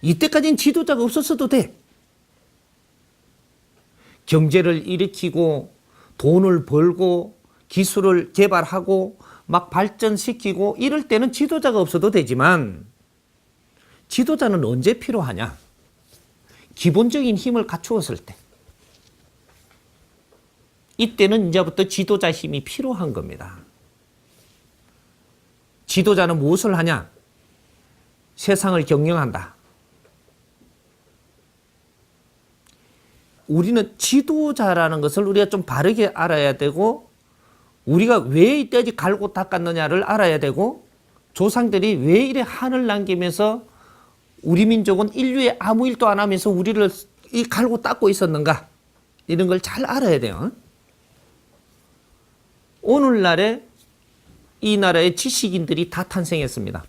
이때까지는 지도자가 없었어도 돼. 경제를 일으키고 돈을 벌고 기술을 개발하고 막 발전시키고 이럴 때는 지도자가 없어도 되지만 지도자는 언제 필요하냐? 기본적인 힘을 갖추었을 때. 이때는 이제부터 지도자 힘이 필요한 겁니다. 지도자는 무엇을 하냐? 세상을 경영한다. 우리는 지도자라는 것을 우리가 좀 바르게 알아야 되고 우리가 왜 이때까지 갈고 닦았느냐를 알아야 되고 조상들이 왜 이래 한을 남기면서 우리 민족은 인류에 아무 일도 안 하면서 우리를 이 갈고 닦고 있었는가 이런 걸 잘 알아야 돼요. 오늘날에 이 나라의 지식인들이 다 탄생했습니다.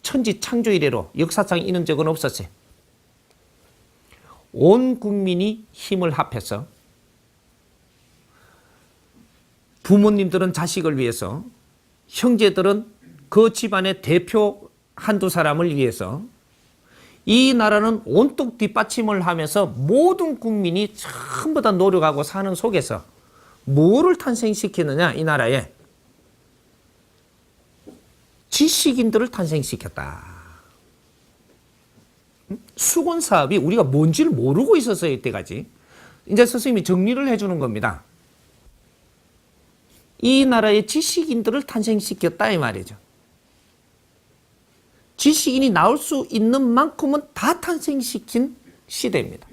천지 창조 이래로 역사상 이런 적은 없었어요. 온 국민이 힘을 합해서 부모님들은 자식을 위해서, 형제들은 그 집안의 대표 한두 사람을 위해서 이 나라는 온통 뒷받침을 하면서 모든 국민이 전부 다 노력하고 사는 속에서 뭐를 탄생시키느냐 이 나라에 지식인들을 탄생시켰다. 수건 사업이 우리가 뭔지를 모르고 있었어요. 이때까지. 이제 선생님이 정리를 해주는 겁니다. 이 나라의 지식인들을 탄생시켰다 이 말이죠. 지식인이 나올 수 있는 만큼은 다 탄생시킨 시대입니다.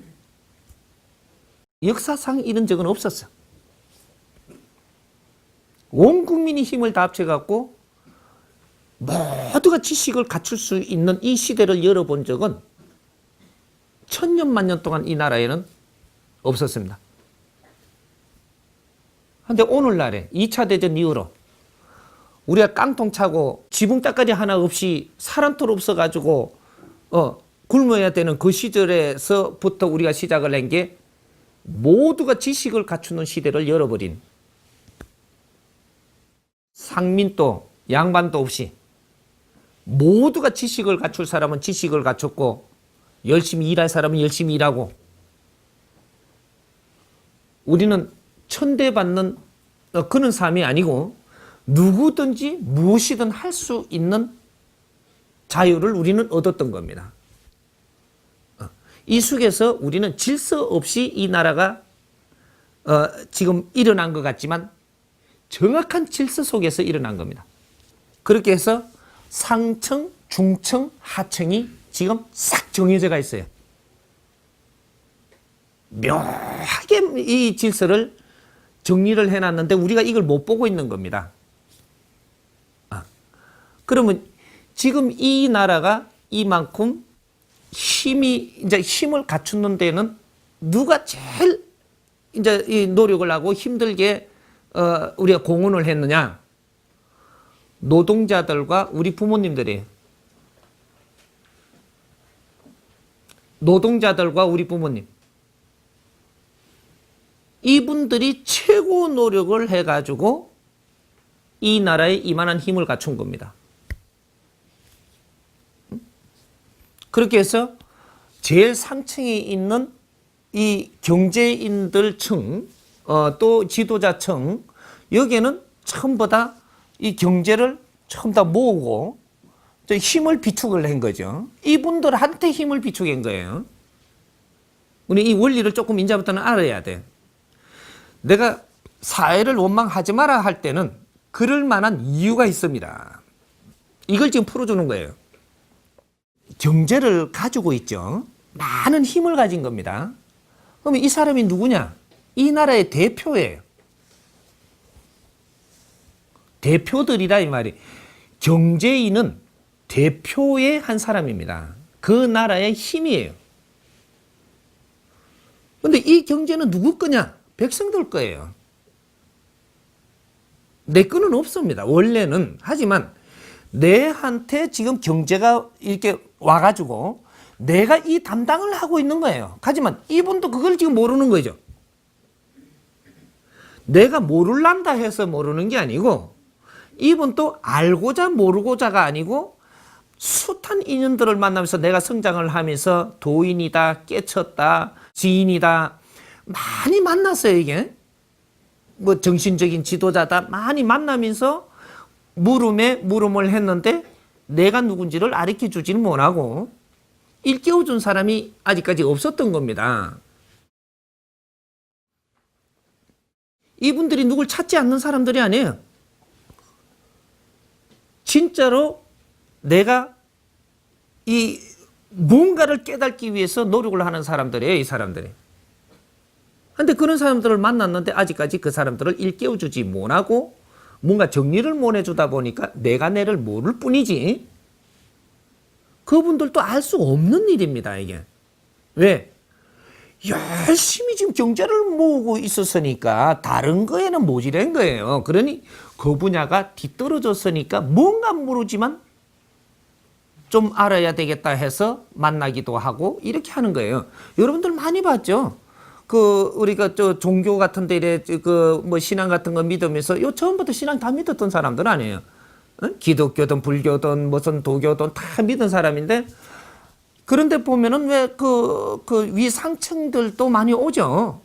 역사상 이런 적은 없었어. 온 국민이 힘을 다 합쳐갖고 모두가 지식을 갖출 수 있는 이 시대를 열어본 적은 천년 만년 동안 이 나라에는 없었습니다. 그런데 오늘날에 2차 대전 이후로 우리가 깡통 차고 지붕 따까지 하나 없이 사람털 없어가지고 굶어야 되는 그 시절에서부터 우리가 시작을 한 게 모두가 지식을 갖추는 시대를 열어버린 상민도 양반도 없이 모두가 지식을 갖출 사람은 지식을 갖췄고 열심히 일할 사람은 열심히 일하고 우리는 천대받는 그런 삶이 아니고 누구든지 무엇이든 할 수 있는 자유를 우리는 얻었던 겁니다. 이 속에서 우리는 질서 없이 이 나라가 지금 일어난 것 같지만 정확한 질서 속에서 일어난 겁니다. 그렇게 해서 상층, 중층, 하층이 지금 싹 정해져가 있어요. 묘하게 이 질서를 정리를 해놨는데 우리가 이걸 못 보고 있는 겁니다. 그러면 지금 이 나라가 이만큼 이제 힘을 갖추는 데는 누가 제일 이제 이 노력을 하고 힘들게 우리가 공헌을 했느냐? 노동자들과 우리 부모님들이에요. 노동자들과 우리 부모님. 이분들이 최고 노력을 해가지고 이 나라에 이만한 힘을 갖춘 겁니다. 그렇게 해서 제일 상층에 있는 이 경제인들 층, 또 지도자층, 여기에는 전부 다 이 경제를 전부 다 모으고 힘을 비축을 한 거죠. 이분들한테 힘을 비축한 거예요. 우리 이 원리를 조금 이제부터는 알아야 돼. 내가 사회를 원망하지 마라 할 때는 그럴 만한 이유가 있습니다. 이걸 지금 풀어주는 거예요. 경제를 가지고 있죠. 많은 힘을 가진 겁니다. 그러면 이 사람이 누구냐? 이 나라의 대표예요. 대표들이라 이 말이. 경제인은 대표의 한 사람입니다. 그 나라의 힘이에요. 그런데 이 경제는 누구 거냐? 백성들 거예요. 내 거는 없습니다. 원래는. 하지만 내한테 지금 경제가 이렇게 와가지고 내가 이 담당을 하고 있는 거예요. 하지만 이분도 그걸 지금 모르는 거죠. 내가 모를란다 해서 모르는 게 아니고 이분도 알고자 모르고자가 아니고 숱한 인연들을 만나면서 내가 성장을 하면서 도인이다, 깨쳤다, 지인이다 많이 만났어요. 이게 뭐 정신적인 지도자다 많이 만나면서 물음에 물음을 했는데 내가 누군지를 가르쳐 주지는 못하고 일깨워준 사람이 아직까지 없었던 겁니다. 이분들이 누굴 찾지 않는 사람들이 아니에요. 진짜로 내가 이 뭔가를 깨닫기 위해서 노력을 하는 사람들이에요, 이 사람들이. 근데 그런 사람들을 만났는데 아직까지 그 사람들을 일깨워주지 못하고 뭔가 정리를 못 해주다 보니까 내가 내를 모를 뿐이지 그분들도 알 수 없는 일입니다, 이게. 왜? 열심히 지금 경제를 모으고 있었으니까 다른 거에는 모자란 거예요. 그러니 그 분야가 뒤떨어졌으니까 뭔가 모르지만 좀 알아야 되겠다 해서 만나기도 하고 이렇게 하는 거예요. 여러분들 많이 봤죠? 우리가 종교 같은 데 이래 뭐 신앙 같은 거 믿으면서 처음부터 신앙 다 믿었던 사람들 아니에요. 기독교든 불교든 무슨 도교든 다 믿은 사람인데 그런데 보면은 왜 위 상층들도 많이 오죠.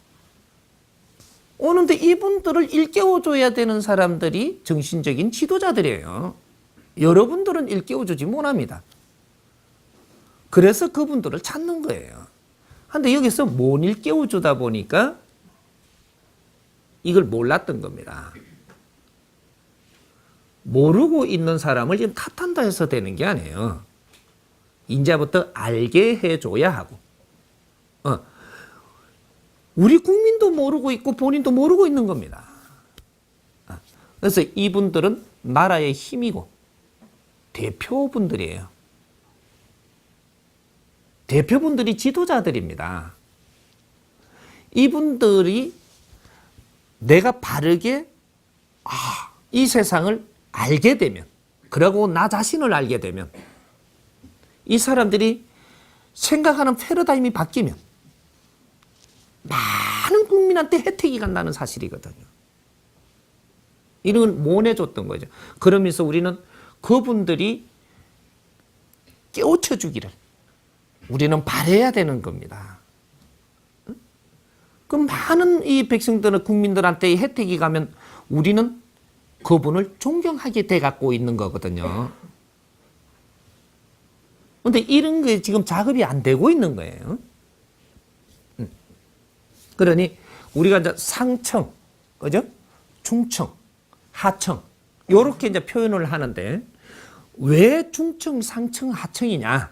오는데 이분들을 일깨워줘야 되는 사람들이 정신적인 지도자들이에요. 여러분들은 일깨워주지 못합니다. 그래서 그분들을 찾는 거예요. 근데 여기서 못 일깨워주다 보니까 이걸 몰랐던 겁니다. 모르고 있는 사람을 지금 탓한다 해서 되는 게 아니에요. 이제부터 알게 해줘야 하고. 우리 국민도 모르고 있고 본인도 모르고 있는 겁니다. 그래서 이분들은 나라의 힘이고 대표분들이에요. 대표분들이 지도자들입니다. 이분들이 내가 바르게 이 세상을 알게 되면, 그리고 나 자신을 알게 되면, 이 사람들이 생각하는 패러다임이 바뀌면 많은 국민한테 혜택이 간다는 사실이거든요. 이런 못 해줬던 거죠. 그러면서 우리는 그분들이 깨우쳐 주기를 우리는 바라야 되는 겁니다. 그럼 많은 이 백성들은 국민들한테 혜택이 가면 우리는 그분을 존경하게 돼 갖고 있는 거거든요. 근데 이런 게 지금 작업이 안 되고 있는 거예요. 그러니 우리가 이제 상층, 그죠? 중층, 하층, 요렇게 이제 표현을 하는데 왜 중층, 상층, 하층이냐?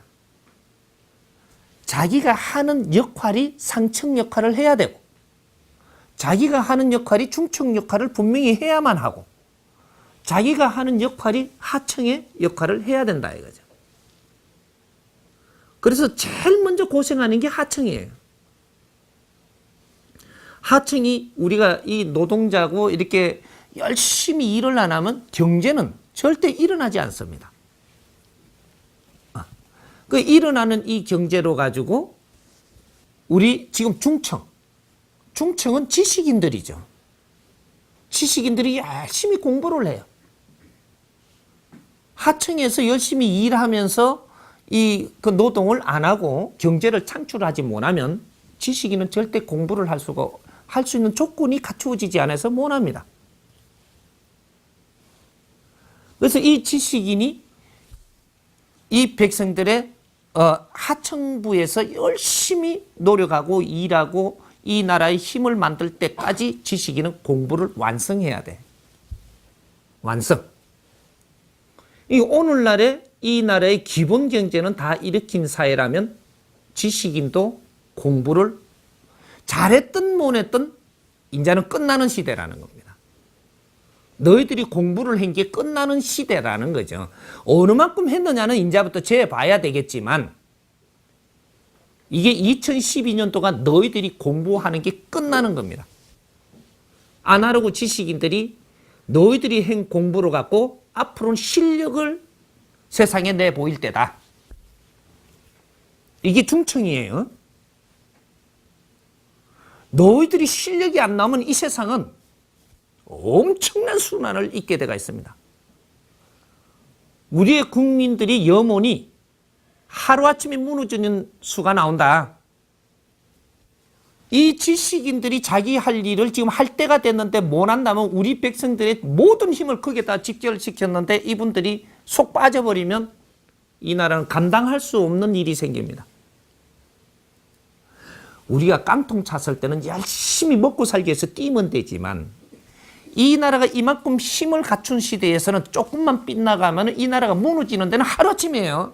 자기가 하는 역할이 상층 역할을 해야 되고 자기가 하는 역할이 중층 역할을 분명히 해야만 하고 자기가 하는 역할이 하층의 역할을 해야 된다 이거죠. 그래서 제일 먼저 고생하는 게 하층이에요. 하층이 우리가 이 노동자고 이렇게 열심히 일을 안 하면 경제는 절대 일어나지 않습니다. 그 일어나는 이 경제로 가지고 우리 지금 중층은 지식인들이죠. 지식인들이 열심히 공부를 해요. 하층에서 열심히 일하면서 그 노동을 안 하고 경제를 창출하지 못하면 지식인은 절대 공부를 할 수 있는 조건이 갖추어지지 않아서 못합니다. 그래서 이 지식인이 이 백성들의 하층부에서 열심히 노력하고 일하고 이 나라의 힘을 만들 때까지 지식인은 공부를 완성해야 돼. 완성. 오늘날의 이 나라의 기본 경제는 다 일으킨 사회라면 지식인도 공부를 잘했든 못했든 이제는 끝나는 시대라는 겁니다. 너희들이 공부를 한 게 끝나는 시대라는 거죠. 어느 만큼 했느냐는 이제부터 재봐야 되겠지만 이게 2012년 동안 너희들이 공부하는 게 끝나는 겁니다. 아날로그 지식인들이 너희들이 한 공부를 갖고 앞으로는 실력을 세상에 내보일 때다. 이게 중층이에요. 너희들이 실력이 안 나오면 이 세상은 엄청난 순환을 잇게 되어 있습니다. 우리의 국민들이 염원이 하루아침에 무너지는 수가 나온다. 이 지식인들이 자기 할 일을 지금 할 때가 됐는데 못 한다면 우리 백성들의 모든 힘을 거기에다 집결시켰는데 이분들이 속 빠져버리면 이 나라는 감당할 수 없는 일이 생깁니다. 우리가 깡통 찼을 때는 열심히 먹고 살기 위해서 뛰면 되지만 이 나라가 이만큼 힘을 갖춘 시대에서는 조금만 빗나가면 이 나라가 무너지는 데는 하루아침이에요.